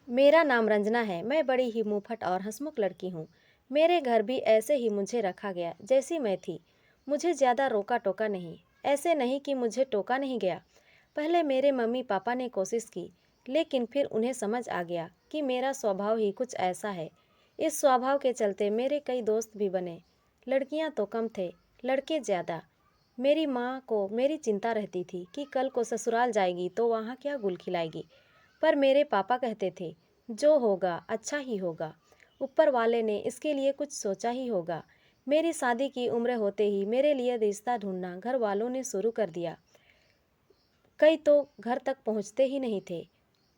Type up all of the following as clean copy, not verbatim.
मेरा नाम रंजना है। मैं बड़ी ही मुंहफट और हंसमुख लड़की हूँ। मेरे घर भी ऐसे ही मुझे रखा गया जैसी मैं थी। मुझे ज़्यादा रोका टोका नहीं। ऐसे नहीं कि मुझे टोका नहीं गया। पहले मेरे मम्मी पापा ने कोशिश की, लेकिन फिर उन्हें समझ आ गया कि मेरा स्वभाव ही कुछ ऐसा है। इस स्वभाव के चलते मेरे कई दोस्त भी बने। लड़कियाँ तो कम थे, लड़के ज़्यादा। मेरी माँ को मेरी चिंता रहती थी कि कल को ससुराल जाएगी तो वहाँ क्या गुल खिलाएगी। पर मेरे पापा कहते थे, जो होगा अच्छा ही होगा। ऊपर वाले ने इसके लिए कुछ सोचा ही होगा। मेरी शादी की उम्र होते ही मेरे लिए रिश्ता ढूंढना घर वालों ने शुरू कर दिया। कई तो घर तक पहुंचते ही नहीं थे।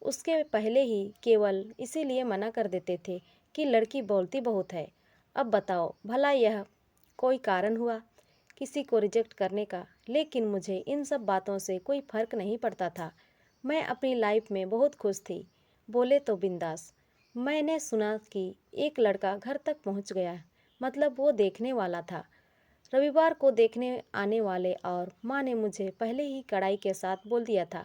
उसके पहले ही केवल इसीलिए मना कर देते थे कि लड़की बोलती बहुत है। अब बताओ भला यह कोई कारण हुआ किसी को रिजेक्ट करने का? लेकिन मुझे इन सब बातों से कोई फर्क नहीं पड़ता था। मैं अपनी लाइफ में बहुत खुश थी। बोले तो बिंदास। मैंने सुना कि एक लड़का घर तक पहुंच गया, मतलब वो देखने वाला था। रविवार को देखने आने वाले, और माँ ने मुझे पहले ही कड़ाई के साथ बोल दिया था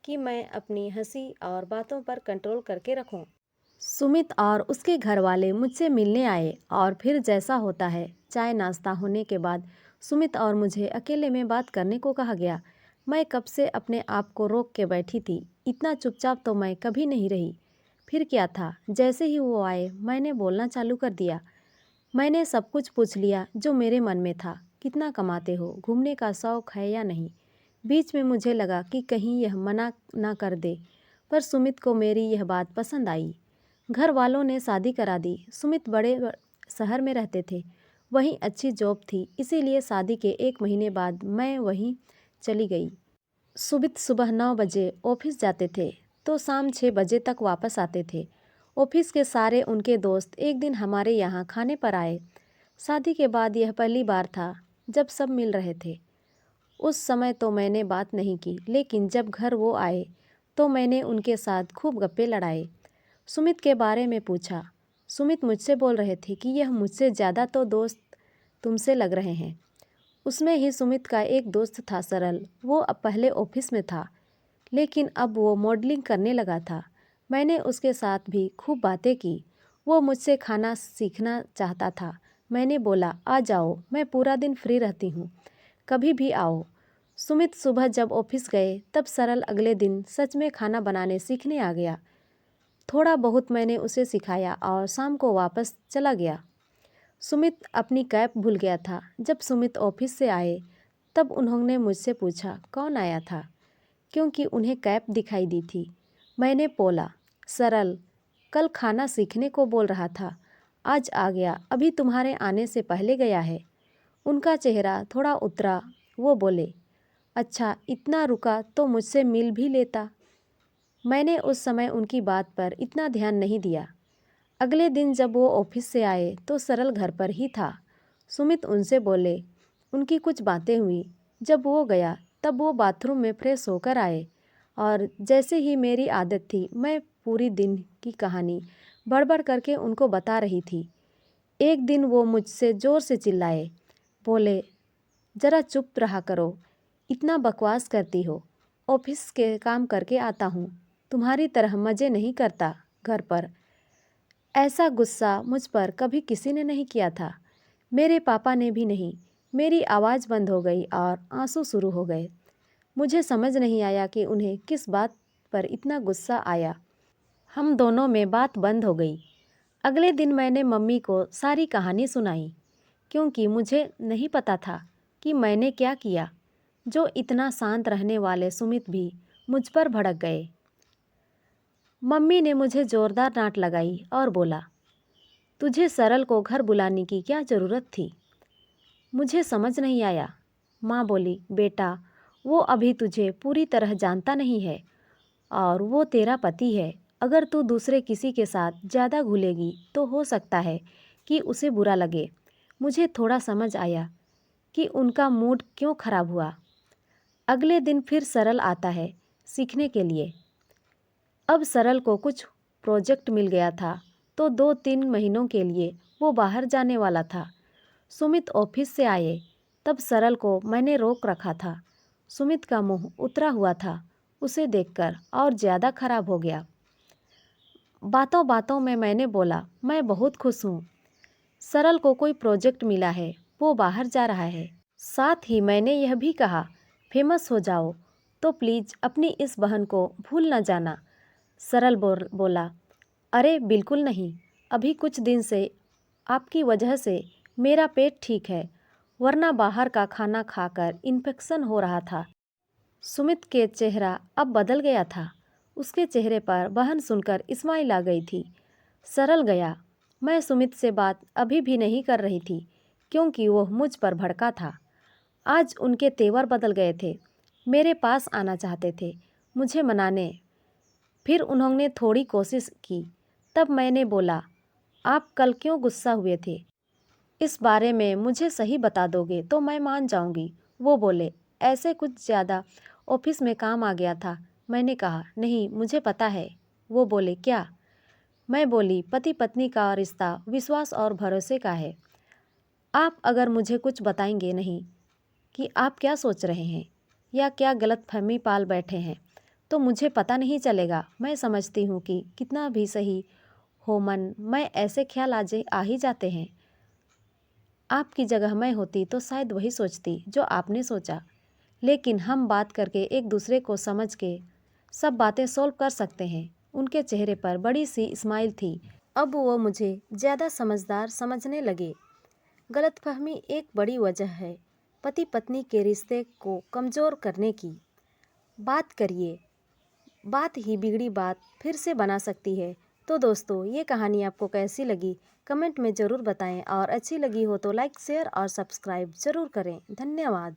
कि मैं अपनी हंसी और बातों पर कंट्रोल करके रखूं। सुमित और उसके घर वाले मुझसे मिलने आए और फिर जैसा होता है चाय नाश्ता होने के बाद सुमित और मुझे अकेले में बात करने को कहा गया। मैं कब से अपने आप को रोक के बैठी थी। इतना चुपचाप तो मैं कभी नहीं रही। फिर क्या था, जैसे ही वो आए मैंने बोलना चालू कर दिया। मैंने सब कुछ पूछ लिया जो मेरे मन में था। कितना कमाते हो, घूमने का शौक है या नहीं? बीच में मुझे लगा कि कहीं यह मना ना कर दे, पर सुमित को मेरी यह बात पसंद आई। घर वालों ने शादी करा दी। सुमित बड़े शहर में रहते थे, वहीं अच्छी जॉब थी, इसीलिए शादी के 1 महीने बाद मैं वहीं चली गई। सुमित सुबह 9 बजे ऑफिस जाते थे तो शाम 6 बजे तक वापस आते थे। ऑफिस के सारे उनके दोस्त एक दिन हमारे यहाँ खाने पर आए। शादी के बाद यह पहली बार था जब सब मिल रहे थे। उस समय तो मैंने बात नहीं की, लेकिन जब घर वो आए तो मैंने उनके साथ खूब गप्पे लड़ाए। सुमित के बारे में पूछा। सुमित मुझसे बोल रहे थे कि यह मुझसे ज़्यादा तो दोस्त तुमसे लग रहे हैं। उसमें ही सुमित का एक दोस्त था सरल, वो अब पहले ऑफिस में था, लेकिन अब वो मॉडलिंग करने लगा था। मैंने उसके साथ भी खूब बातें की। वो मुझसे खाना सीखना चाहता था। मैंने बोला, आ जाओ, मैं पूरा दिन फ्री रहती हूँ, कभी भी आओ। सुमित सुबह जब ऑफिस गए तब सरल अगले दिन सच में खाना बनाने सीखने आ गया। थोड़ा बहुत मैंने उसे सिखाया और शाम को वापस चला गया। सुमित अपनी कैप भूल गया था। जब सुमित ऑफिस से आए तब उन्होंने मुझसे पूछा कौन आया था, क्योंकि उन्हें कैप दिखाई दी थी। मैंने बोला, सरल कल खाना सीखने को बोल रहा था, आज आ गया, अभी तुम्हारे आने से पहले गया है। उनका चेहरा थोड़ा उतरा। वो बोले, अच्छा इतना रुका तो मुझसे मिल भी लेता। मैंने उस समय उनकी बात पर इतना ध्यान नहीं दिया। अगले दिन जब वो ऑफिस से आए तो सरल घर पर ही था। सुमित उनसे बोले। उनकी कुछ बातें हुई। जब वो गया तब वो बाथरूम में फ्रेश होकर आए, और जैसे ही मेरी आदत थी मैं पूरी दिन की कहानी बड़बड़ करके उनको बता रही थी। एक दिन वो मुझसे ज़ोर से चिल्लाए। बोले, ज़रा चुप रहा करो, इतना बकवास करती हो। ऑफिस के काम करके आता हूँ, तुम्हारी तरह मज़े नहीं करता घर पर। ऐसा गुस्सा मुझ पर कभी किसी ने नहीं किया था, मेरे पापा ने भी नहीं। मेरी आवाज़ बंद हो गई और आंसू शुरू हो गए। मुझे समझ नहीं आया कि उन्हें किस बात पर इतना गुस्सा आया। हम दोनों में बात बंद हो गई। अगले दिन मैंने मम्मी को सारी कहानी सुनाई, क्योंकि मुझे नहीं पता था कि मैंने क्या किया। जो इतना शांत रहने वाले सुमित भी मुझ पर भड़क गए। मम्मी ने मुझे ज़ोरदार डांट लगाई और बोला, तुझे सरल को घर बुलाने की क्या ज़रूरत थी? मुझे समझ नहीं आया। माँ बोली, बेटा वो अभी तुझे पूरी तरह जानता नहीं है, और वो तेरा पति है। अगर तू दूसरे किसी के साथ ज़्यादा घुलेगी तो हो सकता है कि उसे बुरा लगे। मुझे थोड़ा समझ आया कि उनका मूड क्यों खराब हुआ। अगले दिन फिर सरल आता है सीखने के लिए। अब सरल को कुछ प्रोजेक्ट मिल गया था तो 2-3 महीनों के लिए वो बाहर जाने वाला था। सुमित ऑफिस से आए तब सरल को मैंने रोक रखा था। सुमित का मुंह उतरा हुआ था। उसे देखकर और ज़्यादा खराब हो गया। बातों बातों में मैंने बोला, मैं बहुत खुश हूँ। सरल को कोई प्रोजेक्ट मिला है, वो बाहर जा रहा है। साथ ही मैंने यह भी कहा, फेमस हो जाओ तो प्लीज़ अपनी इस बहन को भूल न जाना। सरल बोला, अरे बिल्कुल नहीं, अभी कुछ दिन से आपकी वजह से मेरा पेट ठीक है, वरना बाहर का खाना खाकर इन्फेक्शन हो रहा था। सुमित के चेहरा अब बदल गया था। उसके चेहरे पर बहन सुनकर स्माइल आ गई थी। सरल गया। मैं सुमित से बात अभी भी नहीं कर रही थी क्योंकि वह मुझ पर भड़का था। आज उनके तेवर बदल गए थे। मेरे पास आना चाहते थे, मुझे मनाने। फिर उन्होंने थोड़ी कोशिश की। तब मैंने बोला, आप कल क्यों गुस्सा हुए थे? इस बारे में मुझे सही बता दोगे तो मैं मान जाऊंगी। वो बोले, ऐसे कुछ ज़्यादा ऑफिस में काम आ गया था। मैंने कहा, नहीं मुझे पता है। वो बोले, क्या? मैं बोली, पति पत्नी का रिश्ता विश्वास और भरोसे का है। आप अगर मुझे कुछ बताएंगे नहीं कि आप क्या सोच रहे हैं या क्या गलतफहमी पाल बैठे हैं तो मुझे पता नहीं चलेगा। मैं समझती हूँ कि कितना भी सही हो मन में ऐसे ख्याल आ ही जाते हैं। आपकी जगह मैं होती तो शायद वही सोचती जो आपने सोचा, लेकिन हम बात करके एक दूसरे को समझ के सब बातें सॉल्व कर सकते हैं। उनके चेहरे पर बड़ी सी स्माइल थी। अब वो मुझे ज़्यादा समझदार समझने लगे। गलतफहमी एक बड़ी वजह है पति पत्नी के रिश्ते को कमज़ोर करने की। बात करिए, बात ही बिगड़ी बात फिर से बना सकती है। तो दोस्तों, ये कहानी आपको कैसी लगी कमेंट में ज़रूर बताएं और अच्छी लगी हो तो लाइक शेयर और सब्सक्राइब ज़रूर करें। धन्यवाद।